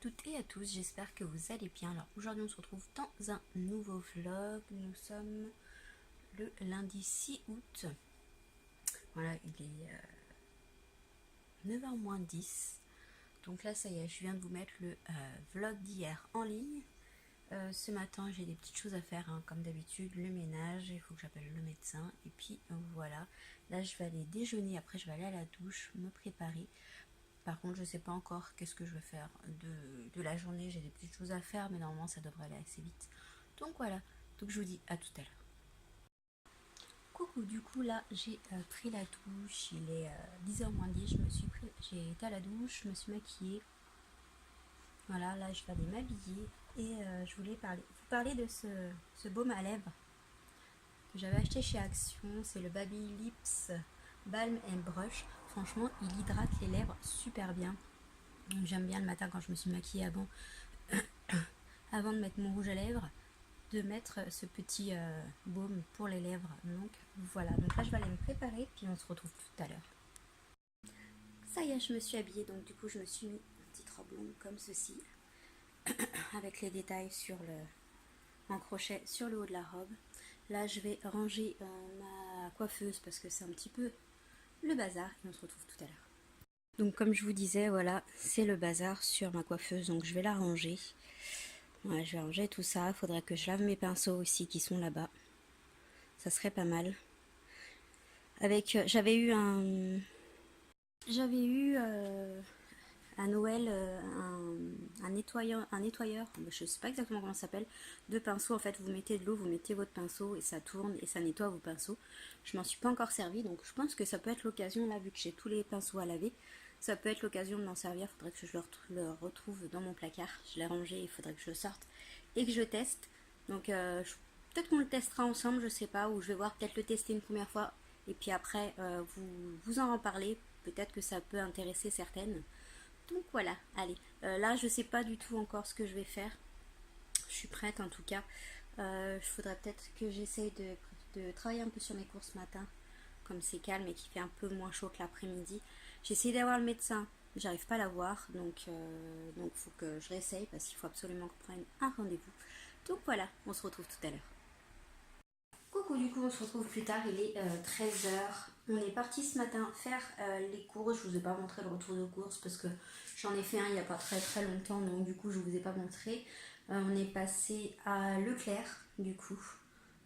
toutes et à tous, j'espère que vous allez bien. Alors aujourd'hui on se retrouve dans un nouveau vlog. Nous sommes le lundi 6 août. Voilà, il est 9h moins 10. Donc là ça y est, je viens de vous mettre le vlog d'hier en ligne. Ce matin j'ai des petites choses à faire, hein, comme d'habitude, le ménage, il faut que j'appelle le médecin. Et puis voilà, là je vais aller déjeuner, après je vais aller à la douche, me préparer. Par contre, je sais pas encore qu'est-ce que je vais faire de la journée. J'ai des petites choses à faire, mais normalement, ça devrait aller assez vite. Donc voilà. Donc je vous dis à tout à l'heure. Coucou, du coup, là, j'ai pris la douche. Il est 10h moins 10. J'ai été à la douche, je me suis maquillée. Voilà, là, je vais aller m'habiller. Et je voulais vous parler de ce baume à lèvres que j'avais acheté chez Action. C'est le Baby Lips Balm and Brush. Franchement, il hydrate les lèvres super bien. J'aime bien le matin quand je me suis maquillée avant de mettre mon rouge à lèvres, de mettre ce petit baume pour les lèvres. Donc voilà, donc là je vais aller me préparer, puis on se retrouve tout à l'heure. Ça y est, je me suis habillée, donc du coup je me suis mis une petite robe longue comme ceci, avec les détails en crochet sur le haut de la robe. Là je vais ranger ma coiffeuse parce que c'est un petit peu le bazar, et on se retrouve tout à l'heure. Donc comme je vous disais, voilà, c'est le bazar sur ma coiffeuse, donc je vais la ranger. Ouais, je vais ranger tout ça. Il faudrait que je lave mes pinceaux aussi qui sont là-bas. Ça serait pas mal. J'avais eu à Noël un nettoyeur. Je sais pas exactement comment ça s'appelle. De pinceaux. En fait, vous mettez de l'eau, vous mettez votre pinceau et ça tourne et ça nettoie vos pinceaux. Je m'en suis pas encore servi, donc je pense que ça peut être l'occasion là, vu que j'ai tous les pinceaux à laver. Ça peut être l'occasion de m'en servir. Il faudrait que je le retrouve dans mon placard. Je l'ai rangé, il faudrait que je le sorte et que je teste. Donc peut-être qu'on le testera ensemble, je sais pas, ou je vais voir peut-être le tester une première fois et puis après vous en reparler. Peut-être que ça peut intéresser certaines. Donc voilà, allez. Là je sais pas du tout encore ce que je vais faire. Je suis prête en tout cas. Il faudrait peut-être que j'essaye de travailler un peu sur mes cours ce matin. Comme c'est calme et qu'il fait un peu moins chaud que l'après-midi. J'ai essayé d'avoir le médecin, j'arrive pas à l'avoir, donc faut que je réessaye parce qu'il faut absolument que je prenne un rendez-vous. Donc voilà, on se retrouve tout à l'heure. Coucou, du coup on se retrouve plus tard, il est 13h. On est parti ce matin faire les courses. Je vous ai pas montré le retour de course parce que j'en ai fait un il n'y a pas très très longtemps, donc du coup je vous ai pas montré. On est passé à Leclerc du coup.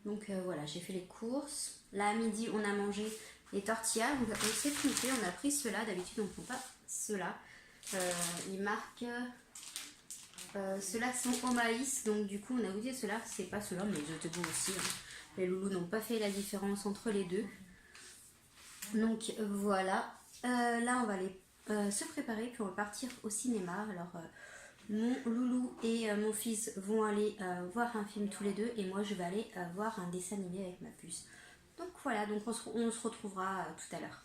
Donc voilà, j'ai fait les courses. Là à midi on a mangé les tortillas. On s'est trompé, on a pris ceux-là. D'habitude on ne prend pas ceux-là. Ils marquent... ceux-là sont au maïs, donc du coup on a goûté ceux-là. C'est pas ceux-là, mais ils étaient bons aussi, hein. Les loulous n'ont pas fait la différence entre les deux. Donc voilà. Là on va aller se préparer, puis on va partir au cinéma. Alors mon loulou et mon fils vont aller voir un film tous les deux, et moi je vais aller voir un dessin animé avec ma puce. Donc voilà, donc on se retrouvera tout à l'heure.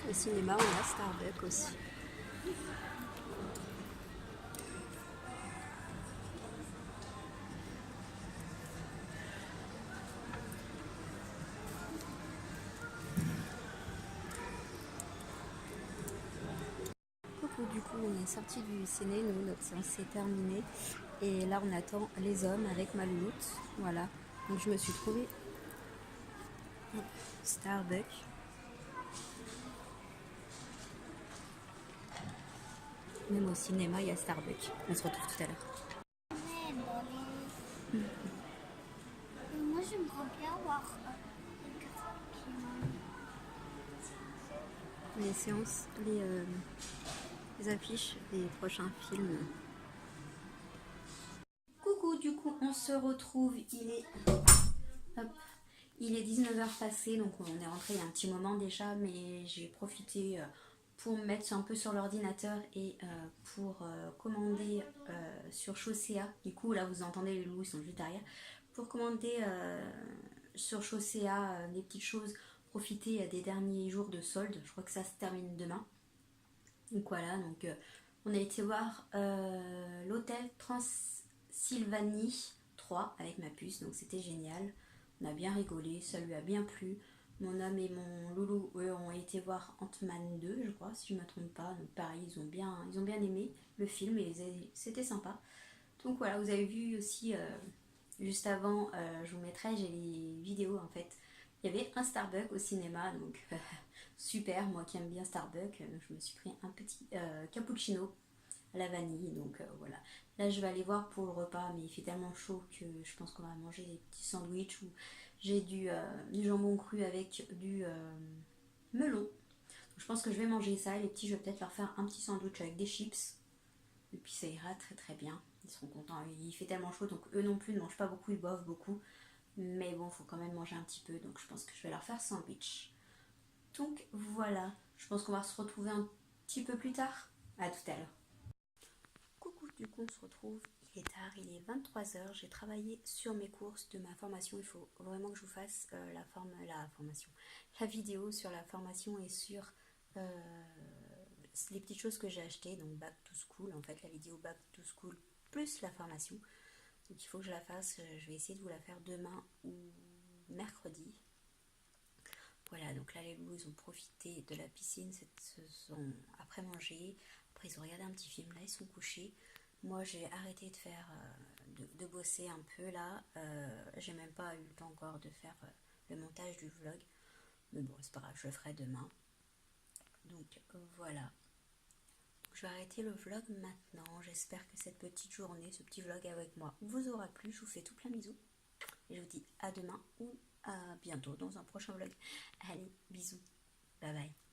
Au cinéma, on a Starbucks aussi. Coucou, du coup, on est sorti du ciné, nous, notre séance s'est terminée. Et là, on attend les hommes avec ma louloute. Voilà. Donc, je me suis trouvée Starbucks. Même au cinéma, il y a Starbucks. On se retrouve tout à l'heure. Moi, j'aimerais bien voir les séances, les affiches des prochains films. Coucou, du coup, on se retrouve. Il est 19h passé, donc on est rentré il y a un petit moment déjà, mais j'ai profité pour me mettre un peu sur l'ordinateur et pour commander sur Chaussea. Du coup, là, vous entendez les loups, ils sont juste derrière. Pour commander sur Chaussea les petites choses, profiter des derniers jours de solde. Je crois que ça se termine demain. Donc voilà, donc on a été voir l'hôtel Transylvanie 3 avec ma puce, donc c'était génial. On a bien rigolé, ça lui a bien plu. Mon homme et mon loulou, eux, ont été voir Ant-Man 2, je crois, si je ne me trompe pas. Donc pareil, ils ont bien aimé le film et c'était sympa. Donc voilà, vous avez vu aussi, juste avant, je vous mettrai, j'ai les vidéos en fait. Il y avait un Starbucks au cinéma, donc super, moi qui aime bien Starbucks, je me suis pris un petit cappuccino à la vanille, donc voilà. Là je vais aller voir pour le repas, mais il fait tellement chaud que je pense qu'on va manger des petits sandwichs où j'ai du jambon cru avec du melon. Donc, je pense que je vais manger ça, et les petits je vais peut-être leur faire un petit sandwich avec des chips, et puis ça ira très très bien, ils seront contents. Il fait tellement chaud, donc eux non plus ne mangent pas beaucoup, ils boivent beaucoup, mais bon, il faut quand même manger un petit peu, donc je pense que je vais leur faire sandwich. Donc voilà, je pense qu'on va se retrouver un petit peu plus tard. À tout à l'heure. Coucou, du coup on se retrouve, il est tard, il est 23 h. J'ai travaillé sur mes courses de ma formation. Il faut vraiment que je vous fasse la formation, la vidéo sur la formation et sur les petites choses que j'ai achetées. Donc back to school, en fait la vidéo back to school plus la formation. Donc il faut que je la fasse, je vais essayer de vous la faire demain ou mercredi. Voilà, donc là les loups ils ont profité de la piscine, après manger, après ils ont regardé un petit film, là ils sont couchés. Moi j'ai arrêté de faire, de bosser un peu là, j'ai même pas eu le temps encore de faire le montage du vlog, mais bon c'est pas grave, je le ferai demain. Donc voilà, je vais arrêter le vlog maintenant, j'espère que cette petite journée, ce petit vlog avec moi vous aura plu, je vous fais tout plein de bisous. Et je vous dis à demain ou à bientôt dans un prochain vlog. Allez, bisous. Bye bye.